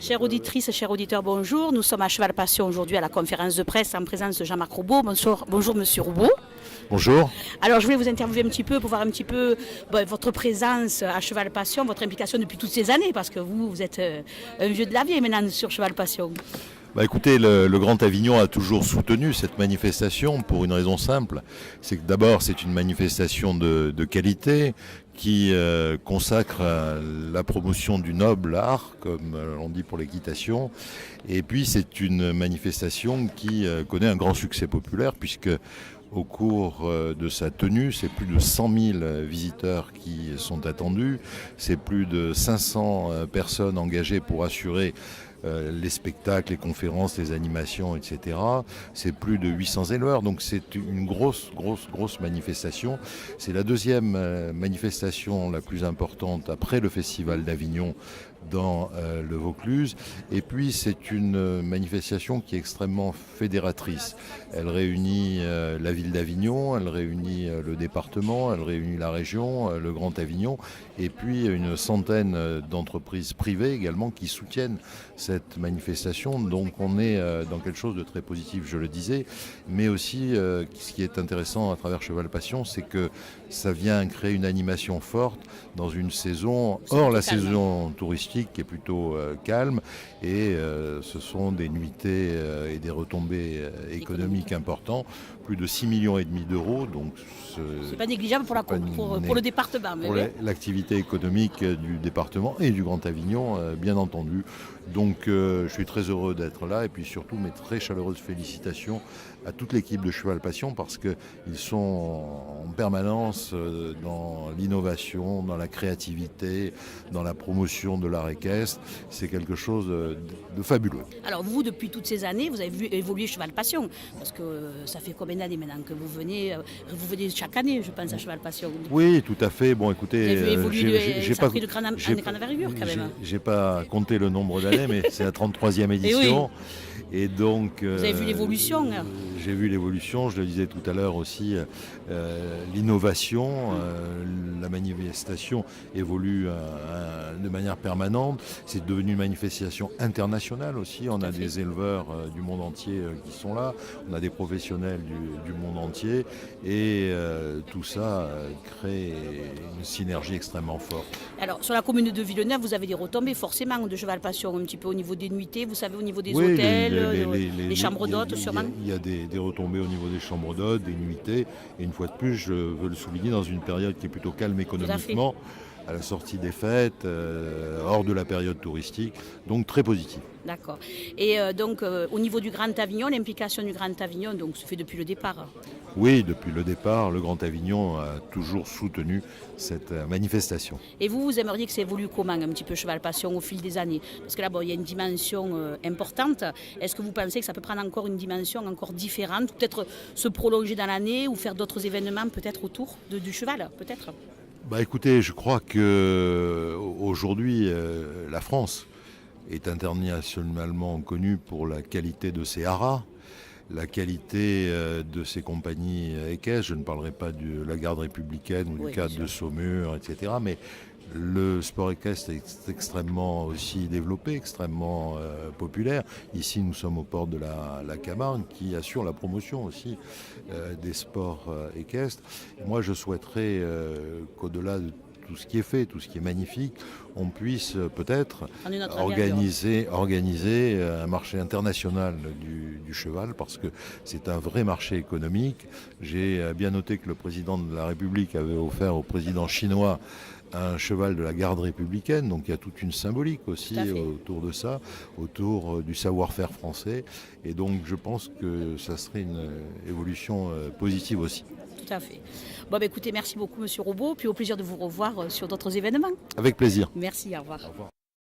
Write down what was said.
Chères auditrices, chers auditeurs, bonjour. Nous sommes à Cheval Passion aujourd'hui à la conférence de presse en présence de Jean-Marc Roubaud. Bonjour Monsieur Roubaud. Bonjour. Alors je voulais vous interviewer un petit peu pour voir un petit peu votre présence à Cheval Passion, votre implication depuis toutes ces années, parce que vous êtes un vieux de la vieille maintenant sur Cheval Passion. Écoutez, le Grand Avignon a toujours soutenu cette manifestation pour une raison simple. C'est que d'abord c'est une manifestation de qualité qui consacre la promotion du noble art, comme on dit pour l'équitation. Et puis c'est une manifestation qui connaît un grand succès populaire puisque au cours de sa tenue, c'est plus de 100 000 visiteurs qui sont attendus, c'est plus de 500 personnes engagées pour assurer les spectacles, les conférences, les animations, etc. C'est plus de 800 éleveurs, donc c'est une grosse manifestation. C'est la deuxième manifestation la plus importante après le Festival d'Avignon dans le Vaucluse. Et puis c'est une manifestation qui est extrêmement fédératrice. Elle réunit la ville d'Avignon, elle réunit le département, elle réunit la région, le Grand Avignon, et puis une centaine d'entreprises privées également qui soutiennent cette manifestation. Donc on est dans quelque chose de très positif, je le disais, mais aussi ce qui est intéressant à travers Cheval Passion, c'est que ça vient créer une animation forte dans une saison hors la saison touristique qui est plutôt calme, et ce sont des nuitées et des retombées économiques importantes, plus de 6,5 millions d'euros, donc c'est pas négligeable pour le département. Pour l'activité économique du département et du Grand Avignon, bien entendu. Donc je suis très heureux d'être là, et puis surtout mes très chaleureuses félicitations à toute l'équipe de Cheval Passion parce qu'ils sont en permanence dans l'innovation, dans la créativité, dans la promotion de l'art équestre. C'est quelque chose de fabuleux. Alors vous, depuis toutes ces années, vous avez vu évoluer Cheval Passion, parce que ça fait combien d'années maintenant que vous venez chaque année, je pense, à Cheval Passion. Oui, tout à fait. Bon, écoutez, vous avez vu évoluer, ça a pris de grande envergure quand même. J'ai pas compté le nombre d'années, mais c'est la 33e édition. Et donc, vous avez vu l'évolution. J'ai vu l'évolution, je le disais tout à l'heure aussi, l'innovation, la manifestation évolue de manière permanente. C'est devenu une manifestation internationale aussi. On a des éleveurs du monde entier qui sont là, on a des professionnels du monde entier, et tout ça crée une synergie extrêmement forte. Alors, sur la commune de Villeneuve, vous avez des retombées forcément de Cheval Passion, un petit peu au niveau des nuitées, vous savez, au niveau des hôtels, les chambres d'hôtes sûrement. Il y a des retombées au niveau des chambres d'hôtes, des nuitées, et une fois de plus, je veux le souligner, dans une période qui est plutôt calme économiquement, à la sortie des fêtes, hors de la période touristique, donc très positif. D'accord. Et donc au niveau du Grand Avignon, l'implication du Grand Avignon donc, se fait depuis le départ. Oui, depuis le départ, le Grand Avignon a toujours soutenu cette manifestation. Et vous aimeriez que ça évolue comment, un petit peu Cheval Passion, au fil des années? Parce que là, il y a une dimension importante. Est-ce que vous pensez que ça peut prendre encore une dimension encore différente, peut-être se prolonger dans l'année ou faire d'autres événements peut-être autour du cheval, peut-être? Écoutez, je crois qu'aujourd'hui, la France est internationalement connue pour la qualité de ses haras, la qualité de ses compagnies équestres. Je ne parlerai pas de la garde républicaine ou du cadre de Saumur, etc. Mais le sport équestre est extrêmement aussi développé, extrêmement populaire. Ici, nous sommes aux portes de la Camargue, qui assure la promotion aussi des sports équestres. Et moi, je souhaiterais qu'au-delà de tout ce qui est fait, tout ce qui est magnifique, on puisse peut-être organiser un marché international du cheval, parce que c'est un vrai marché économique. J'ai bien noté que le président de la République avait offert au président chinois un cheval de la garde républicaine, donc il y a toute une symbolique aussi autour de ça, autour du savoir-faire français, et donc je pense que ça serait une évolution positive aussi. Tout à fait. Bon, écoutez, merci beaucoup Monsieur Roubaud, puis au plaisir de vous revoir sur d'autres événements. Avec plaisir. Merci, au revoir. Au revoir.